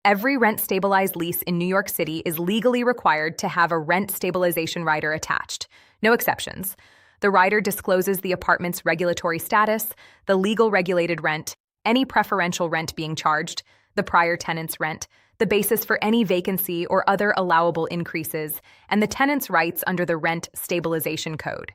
Every rent-stabilized lease in New York City is legally required to have a rent stabilization rider attached. No exceptions. The rider discloses the apartment's regulatory status, the legal regulated rent, any preferential rent being charged, the prior tenant's rent, the basis for any vacancy or other allowable increases, and the tenant's rights under the Rent Stabilization Code.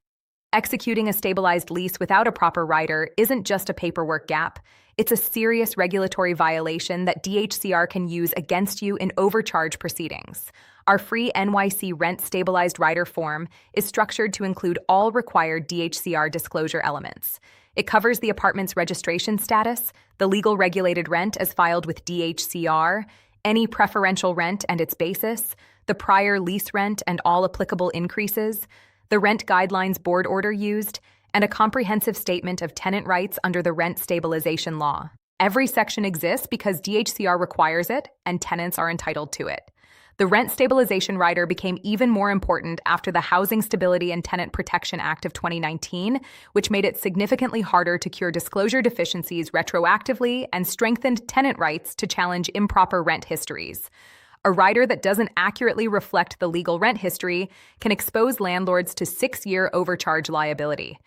Executing a stabilized lease without a proper rider isn't just a paperwork gap. It's a serious regulatory violation that DHCR can use against you in overcharge proceedings. Our free NYC Rent Stabilized Rider form is structured to include all required DHCR disclosure elements. It covers the apartment's registration status, the legal regulated rent as filed with DHCR, any preferential rent and its basis, the prior lease rent and all applicable increases, the rent guidelines board order used, and a comprehensive statement of tenant rights under the Rent Stabilization Law. Every section exists because DHCR requires it and tenants are entitled to it. The Rent Stabilization Rider became even more important after the Housing Stability and Tenant Protection Act of 2019, which made it significantly harder to cure disclosure deficiencies retroactively and strengthened tenant rights to challenge improper rent histories. A rider that doesn't accurately reflect the legal rent history can expose landlords to 6-year overcharge liability.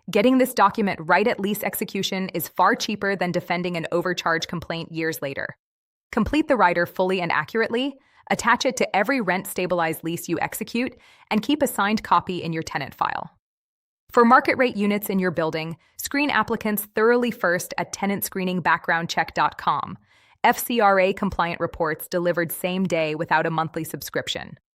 Getting this document right at lease execution is far cheaper than defending an overcharge complaint years later. Complete the rider fully and accurately, attach it to every rent-stabilized lease you execute, and keep a signed copy in your tenant file. For market-rate units in your building, screen applicants thoroughly first at tenantscreeningbackgroundcheck.com. FCRA-compliant reports delivered same day without a monthly subscription.